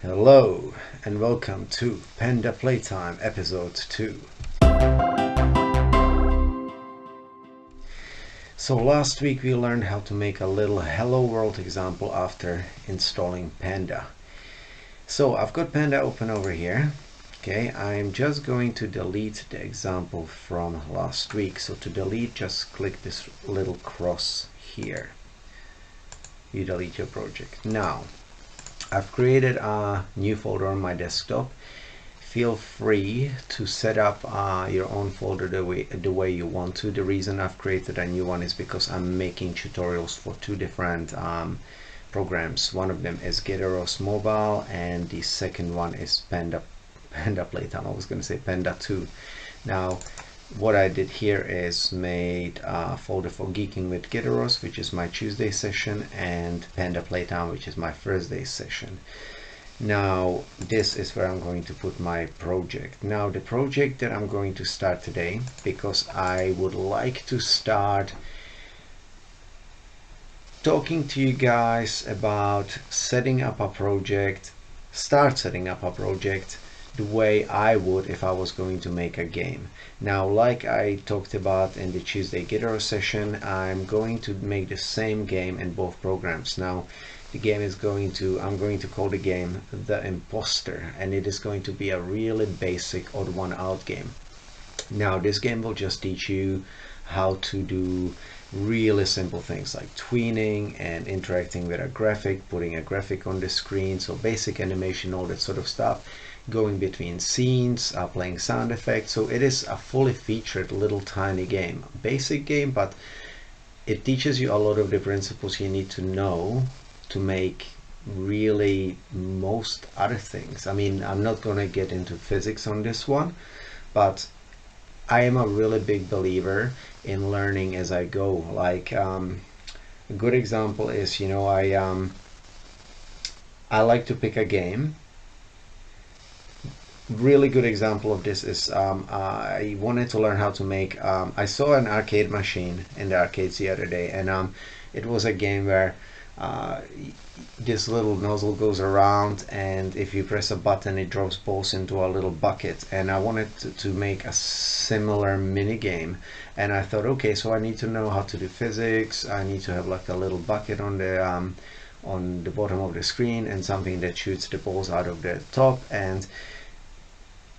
Hello and welcome to Panda Playtime episode 2. So last week we learned how to make a little hello world example after installing Panda. So I've got Panda open over here. Okay, I'm just going to delete the example from last week. So to delete, just click this little cross here. You delete your project. Now I've created a new folder on my desktop. Feel free to set up your own folder the way you want to. The reason I've created a new one is because I'm making tutorials for two different programs. One of them is Gitaros Mobile and the second one is Panda Playtime. I was going to say Panda 2. Now what I did here is made a folder for Geeking with Gitaros, which is my Tuesday session, and Panda Playtime, which is my Thursday session. Now this is where I'm going to put my project. Now the project that I'm going to start today, because I would like to start talking to you guys about setting up a project, the way I would if I was going to make a game. Now, like I talked about in the Tuesday Guitar session, I'm going to make the same game in both programs. Now, the game is I'm going to call the game The Imposter, and it is going to be a really basic odd one out game. Now, this game will just teach you how to do really simple things like tweening and interacting with a graphic, putting a graphic on the screen, so basic animation, all that sort of stuff, going between scenes, playing sound effects. So it is a fully featured little tiny game, basic game, but it teaches you a lot of the principles you need to know to make really most other things. I mean, I'm not going to get into physics on this one, but I am a really big believer in learning as I go. Like a good example is, I like to pick a game. Really good example of this is I wanted to learn how to make I saw an arcade machine in the arcades the other day, and it was a game where this little nozzle goes around, and if you press a button it drops balls into a little bucket, and I wanted to make a similar mini game. And I thought, okay, so I need to know how to do physics. I need to have like a little bucket on the bottom of the screen and something that shoots the balls out of the top. And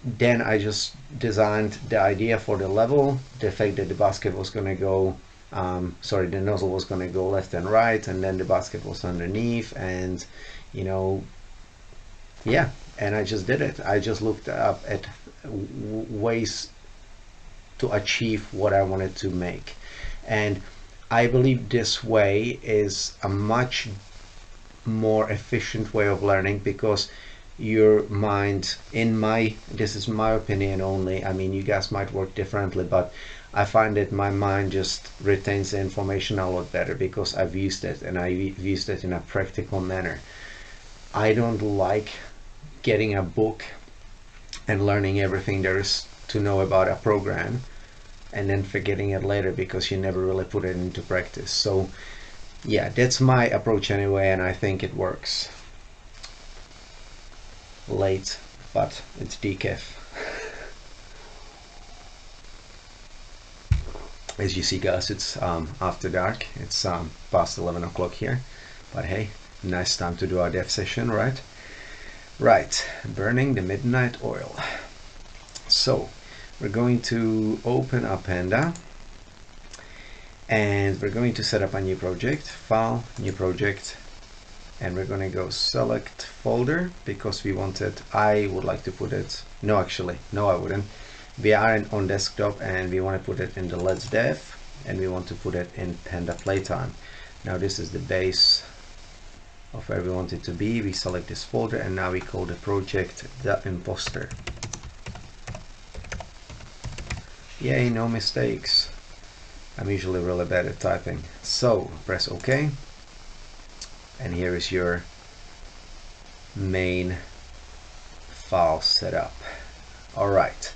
then I just designed the idea for the level, the fact that the basket was going to go the nozzle was going to go left and right, and then the basket was underneath, and yeah, and I just did it. I just looked up at ways to achieve what I wanted to make, and I believe this way is a much more efficient way of learning, because your mind, this is my opinion only, I mean you guys might work differently, but I find that my mind just retains the information a lot better because I've used it, and I've used it in a practical manner. I don't like getting a book and learning everything there is to know about a program and then forgetting it later because you never really put it into practice. So yeah, that's my approach anyway, and I think it works. Late, but it's decaf. As you see, guys, it's after dark. It's past 11 o'clock here, but hey, nice time to do our dev session, right? Right, burning the midnight oil. So we're going to open up Panda, and we're going to set up a new project. File, new project, and we're going to go select folder, because I would like to put it, no, I wouldn't. We are on desktop, and we want to put it in the Let's Dev, and we want to put it in Panda Playtime. Now this is the base of where we want it to be. We select this folder, and now we call the project The Imposter. Yay, no mistakes. I'm usually really bad at typing. So press OK, and here is your main file set up. All right.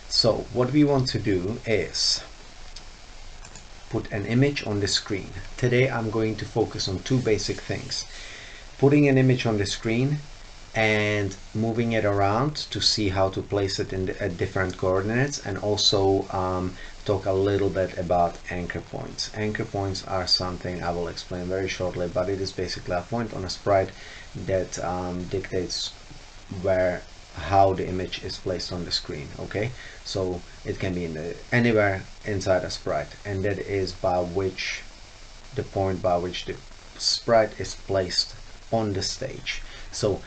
So what we want to do is put an image on the screen. Today I'm going to focus on two basic things: putting an image on the screen and moving it around to see how to place it in at different coordinates, and also talk a little bit about anchor points. Anchor points are something I will explain very shortly, but it is basically a point on a sprite that dictates how the image is placed on the screen. Okay, so it can be anywhere inside a sprite, and that is the point by which the sprite is placed on the stage. So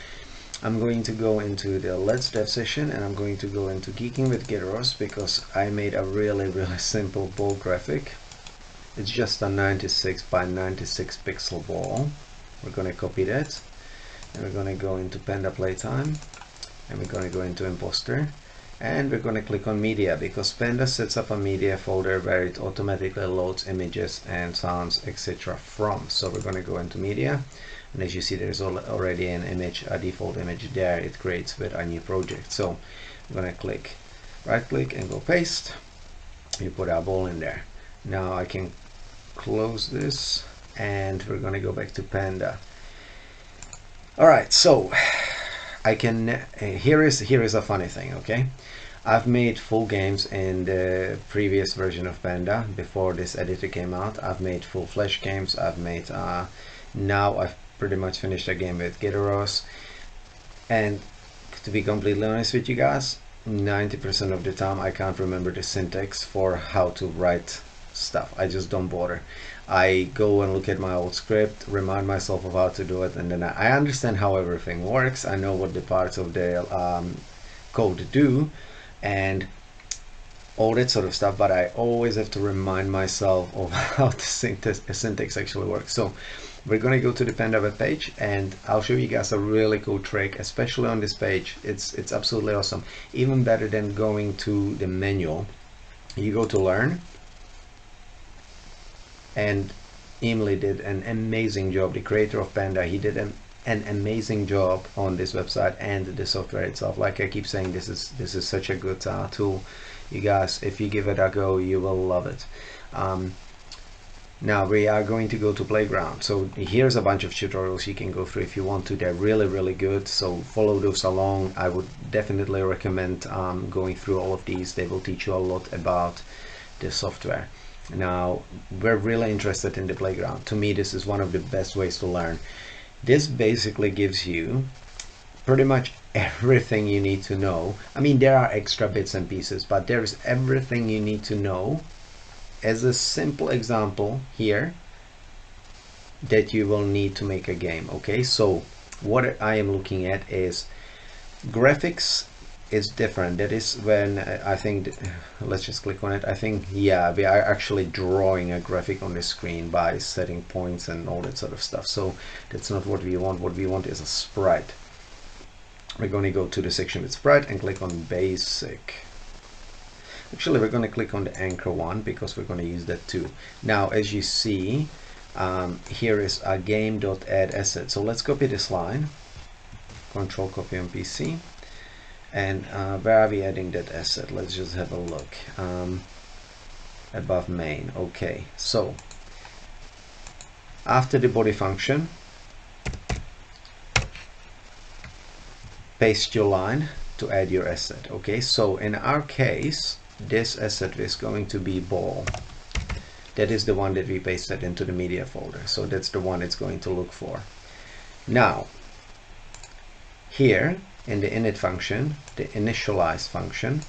I'm going to go into the Let's Dev session, and I'm going to go into Geeking with Gyros, because I made a really simple ball graphic. It's just a 96 by 96 pixel ball. We're going to copy that, and we're going to go into Panda Playtime, and we're going to go into Imposter, and we're going to click on Media, because Panda sets up a media folder where it automatically loads images and sounds, etc. from. So we're going to go into Media, and as you see, there's already an image, a default image there it creates with a new project. So I'm going to right click and go paste. You put our ball in there. Now I can close this, and we're going to go back to Panda. Alright, so I can here is a funny thing. Okay, I've made full games in the previous version of Panda before this editor came out. I've made full Flash games. I've made now I've pretty much finished a game with Gyros, and to be completely honest with you guys, 90% of the time I can't remember the syntax for how to write stuff. I just don't bother. I go and look at my old script, remind myself of how to do it, and then I understand how everything works. I know what the parts of the code do and all that sort of stuff, but I always have to remind myself of how the syntax actually works. So we're going to go to the Panda web page, and I'll show you guys a really cool trick, especially on this page. It's absolutely awesome, even better than going to the manual. You go to Learn, and Emily did an amazing job. The creator of Panda, he did an amazing job on this website and the software itself. Like I keep saying, this is such a good tool. You guys, if you give it a go, you will love it. Now we are going to go to Playground. So here's a bunch of tutorials you can go through if you want to. They're really good, so follow those along. I would definitely recommend going through all of these. They will teach you a lot about the software. Now we're really interested in the Playground. To me, this is one of the best ways to learn. This basically gives you pretty much everything you need to know. I mean, there are extra bits and pieces, but there's everything you need to know as a simple example here that you will need to make a game. Okay, so what I am looking at is graphics is different. That is when I think, let's just click on it. I think, yeah, we are actually drawing a graphic on the screen by setting points and all that sort of stuff. So that's not what we want. What we want is a sprite. We're going to go to the section with sprite and click on basic. Actually, we're going to click on the anchor one because we're going to use that too. Now, as you see, here is a game.add asset. So let's copy this line, control copy on PC. And where are we adding that asset? Let's just have a look. Above main. Okay, so after the body function, paste your line to add your asset. Okay, so in our case, this asset is going to be ball. That is the one that we pasted into the media folder. So that's the one it's going to look for. Now, here in the init function, the initialize function,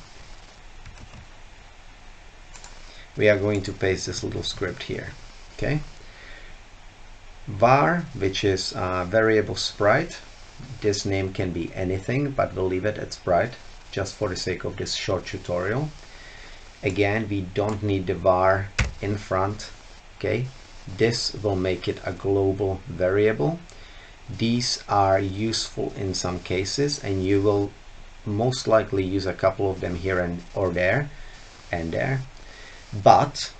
we are going to paste this little script here. Okay, var, which is variable sprite. This name can be anything, but we'll leave it at sprite just for the sake of this short tutorial. Again, we don't need the var in front. Okay, this will make it a global variable. These are useful in some cases, and you will most likely use a couple of them here and there, but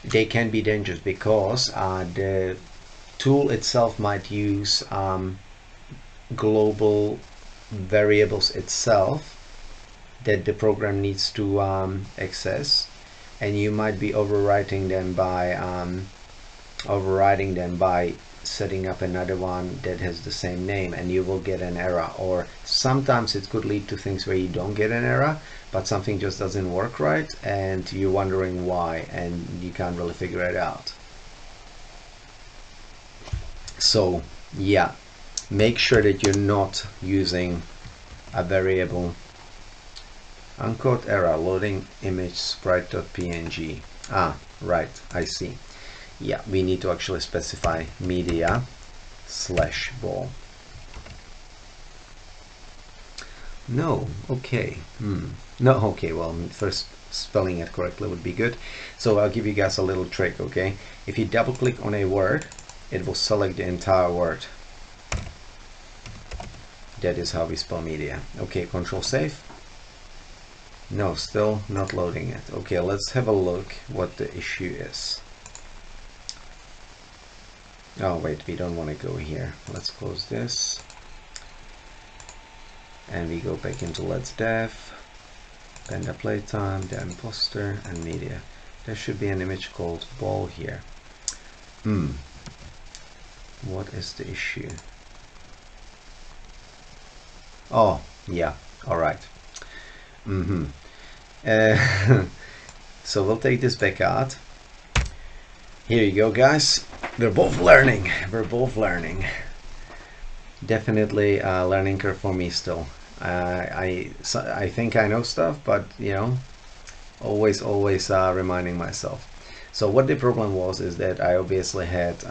they can be dangerous because the tool itself might use global variables itself that the program needs to access, and you might be overwriting them by setting up another one that has the same name, and you will get an error. Or sometimes it could lead to things where you don't get an error, but something just doesn't work right and you're wondering why, and you can't really figure it out. So yeah, make sure that you're not using a variable. Uncaught error, loading image sprite.png. Ah, right, I see. Yeah, we need to actually specify media/ball. No, okay. No, okay, well, first spelling it correctly would be good. So I'll give you guys a little trick, okay? If you double click on a word, it will select the entire word. That is how we spell media. Okay, control save. No, still not loading it. Okay, let's have a look what the issue is. Oh wait, we don't want to go here. Let's close this. And we go back into Let's Dev, Panda Playtime, the imposter, and media. There should be an image called ball here. What is the issue? Oh, yeah, alright. So we'll take this back out. Here you go, guys. We're both learning. We're both learning. Definitely a learning curve for me still. I think I know stuff, but you know, always reminding myself. So what the problem was is that I obviously had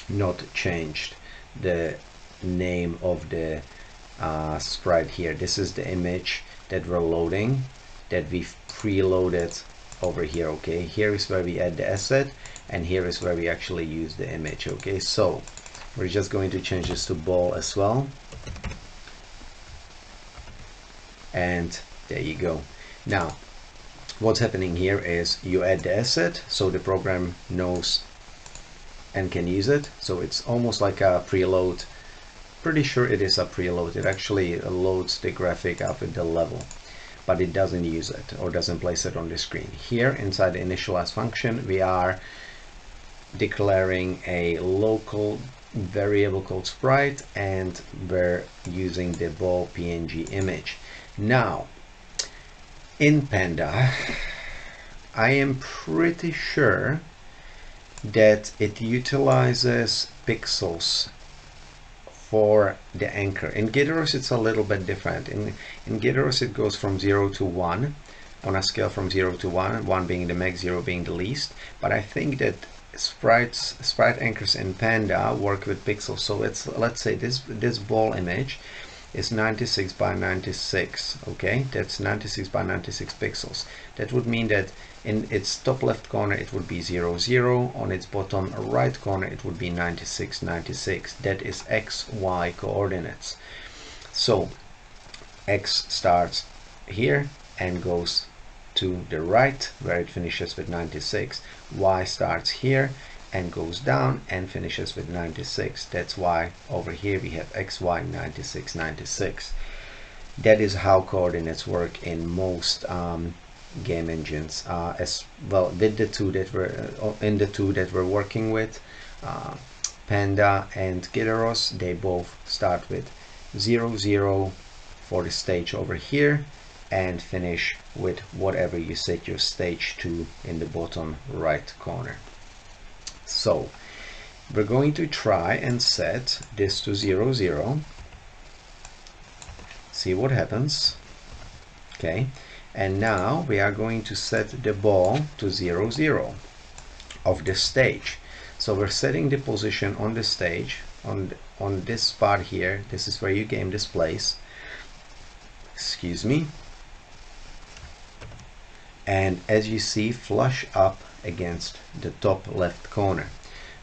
not changed the name of the sprite here. This is the image that we're loading, that we've preloaded over here. Okay, here is where we add the asset, and here is where we actually use the image. Okay, so we're just going to change this to ball as well, and there you go. Now what's happening here is you add the asset, so the program knows and can use it. So it's almost like a preload. Pretty sure it is a preload. It actually loads the graphic up at the level, but it doesn't use it or doesn't place it on the screen. Here inside the initialize function, we are declaring a local variable called sprite, and we're using the ball PNG image. Now in Panda, I am pretty sure that it utilizes pixels for the anchor. In Gideros it's a little bit different. In Gideros it goes from 0 to 1 on a scale from 0 to 1, 1 being the max, 0 being the least. But I think that sprite anchors in Panda work with pixels. So let's say this ball image is 96 by 96. Okay, that's 96 by 96 pixels. That would mean that in its top left corner it would be 0 0, on its bottom right corner it would be 96 96. That is XY coordinates. So X starts here and goes to the right where it finishes with 96. Y starts here and goes down and finishes with 96. That's why over here we have XY 96 96. That is how coordinates work in most game engines, as well with the two that we're working with, Panda and Gideros. They both start with 0 0 for the stage over here and finish with whatever you set your stage to in the bottom right corner. So we're going to try and set this to 0 0, see what happens. Okay, and now we are going to set the ball to 0 0 of the stage. So we're setting the position on the stage on this spot here. This is where your game displays, excuse me, and as you see, flush up against the top left corner.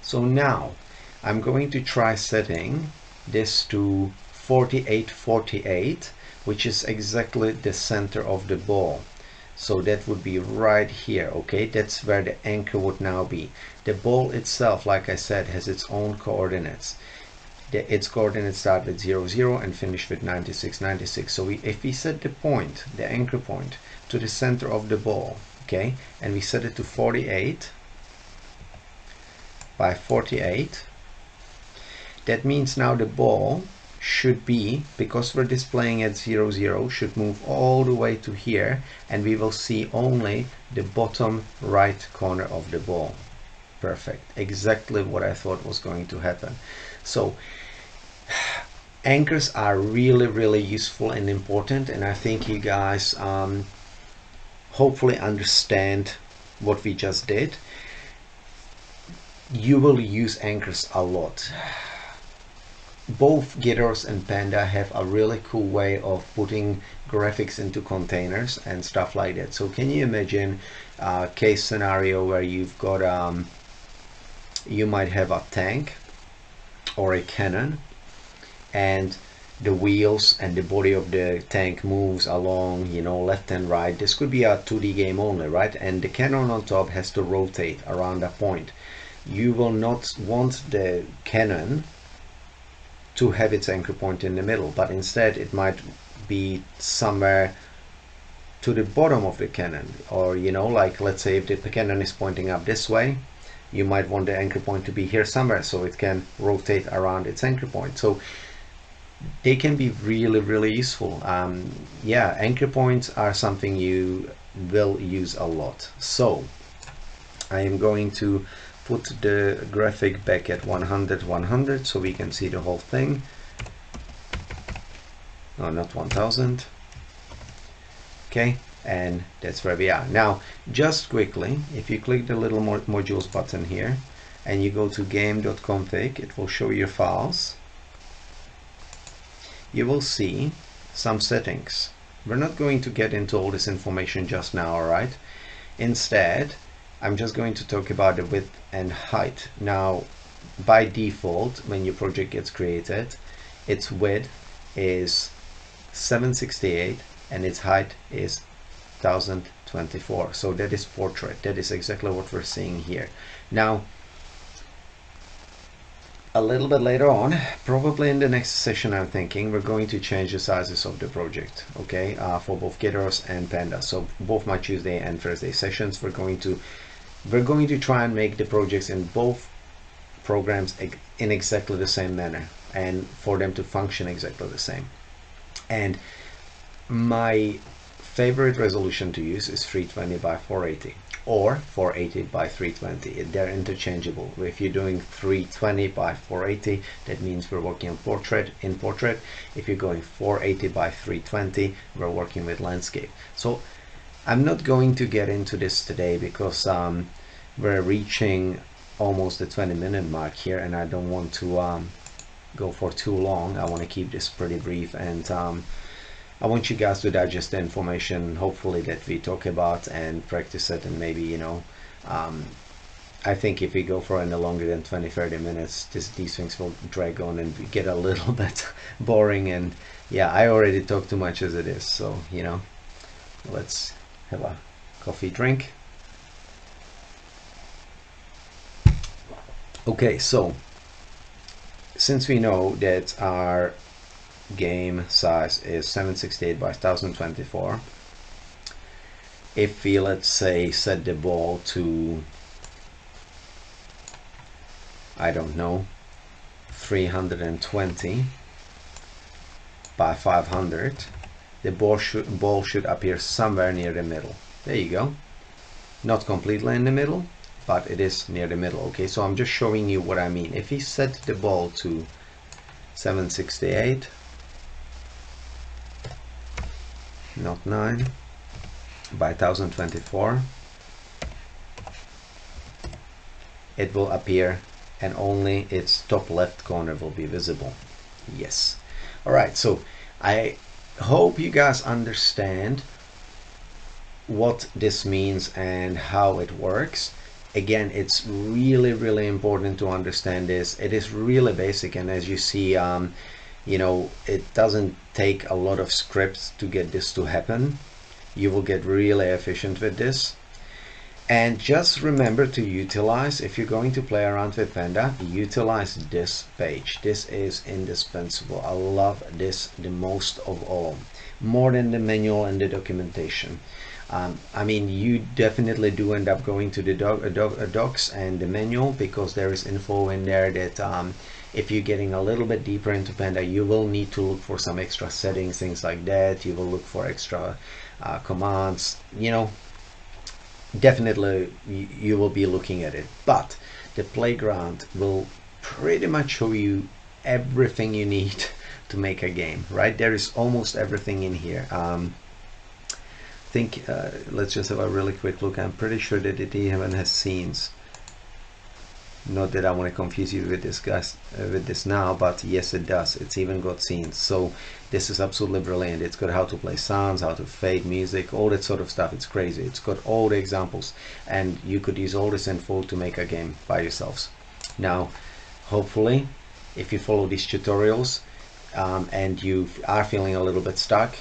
So now I'm going to try setting this to 48 48, which is exactly the center of the ball. So that would be right here. Okay, that's where the anchor would now be. The ball itself, like I said, has its own coordinates. Its coordinates start with 0 0 and finish with 96 96. So if we set the point, the anchor point, to the center of the ball, okay, and we set it to 48 by 48, That means now the ball should be, because we're displaying at 0, 0, should move all the way to here, and we will see only the bottom right corner of the ball. Perfect. Exactly what I thought was going to happen. So anchors are really, really useful and important, and I think you guys hopefully understand what we just did. You will use anchors a lot. Both Gyros and Panda have a really cool way of putting graphics into containers and stuff like that. So can you imagine a case scenario where you've got you might have a tank or a cannon, and the wheels and the body of the tank moves along, you know, left and right. This could be a 2D game only, right? And the cannon on top has to rotate around a point. You will not want the cannon to have its anchor point in the middle, but instead it might be somewhere to the bottom of the cannon, or, you know, like let's say if the cannon is pointing up this way, you might want the anchor point to be here somewhere so it can rotate around its anchor point. So they can be really, really useful. Yeah, anchor points are something you will use a lot. So I am going to put the graphic back at 100, 100 so we can see the whole thing. No, not 1000. Okay, and that's where we are. Now, just quickly, if you click the little modules button here and you go to game.config, it will show your files. You will see some settings. We're not going to get into all this information just now, all right? Instead, I'm just going to talk about the width and height. Now, by default, when your project gets created, its width is 768 and its height is 1024. So that is portrait. That is exactly what we're seeing here. Now, a little bit later on, probably in the next session, I'm thinking we're going to change the sizes of the project, okay, for both Gyros and Panda. So both my Tuesday and Thursday sessions, we're going to try and make the projects in both programs in exactly the same manner, and for them to function exactly the same. And my favorite resolution to use is 320 by 480 or 480 by 320. They're interchangeable. If you're doing 320 by 480, that means we're working on portrait. If you're going 480 by 320, we're working with landscape. So I'm not going to get into this today because we're reaching almost the 20-minute mark here, and I don't want to go for too long. I want to keep this pretty brief, and I want you guys to digest the information, hopefully, that we talk about and practice it. And maybe, you know, I think if we go for any longer than 20-30 minutes, these things will drag on and get a little bit boring. And yeah, I already talk too much as it is, so, you know, let's have a coffee drink. Okay, so since we know that our game size is 768 by 1024, if we, let's say, set the ball to, I don't know, 320 by 500, the ball should appear somewhere near the middle. There you go. Not completely in the middle, but it is near the middle. Okay, so I'm just showing you what I mean. If we set the ball to 768, not 9, by 1024, it will appear, and only its top left corner will be visible. Yes. All right, so I hope you guys understand what this means and how it works. Again, it's really, really important to understand this. It is really basic, and as you see, you know, it doesn't take a lot of scripts to get this to happen. You will get really efficient with this. And just remember to utilize, if you're going to play around with Panda, utilize this page. This is indispensable. I love this the most of all, more than the manual and the documentation. I mean, you definitely do end up going to the docs and the manual, because there is info in there that if you're getting a little bit deeper into Panda, you will need to look for some extra settings, things like that. You will look for extra commands, you know. Definitely you will be looking at it, but the playground will pretty much show you everything you need to make a game, right? There is almost everything in here. Let's just have a really quick look. I'm pretty sure that it even has scenes. Not that I want to confuse you with this now, but yes, it does. It's even got scenes. So this is absolutely brilliant. It's got how to play sounds, how to fade music, all that sort of stuff. It's crazy. It's got all the examples, and you could use all this info to make a game by yourselves. Now, hopefully, if you follow these tutorials and you are feeling a little bit stuck,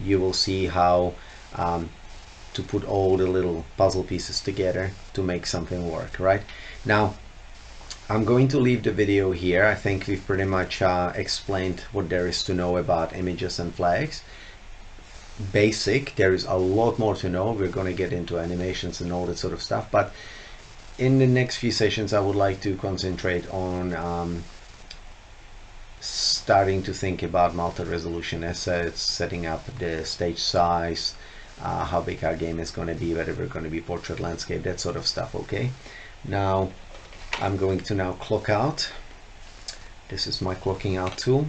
you will see how to put all the little puzzle pieces together to make something work, right? Now, I'm going to leave the video here. I think we've pretty much explained what there is to know about images and flags. Basic, there is a lot more to know. We're going to get into animations and all that sort of stuff, but in the next few sessions I would like to concentrate on starting to think about multi-resolution assets, setting up the stage size, how big our game is going to be, whether we're going to be portrait, landscape, that sort of stuff. Okay, now I'm going to now clock out. This is my clocking out tool.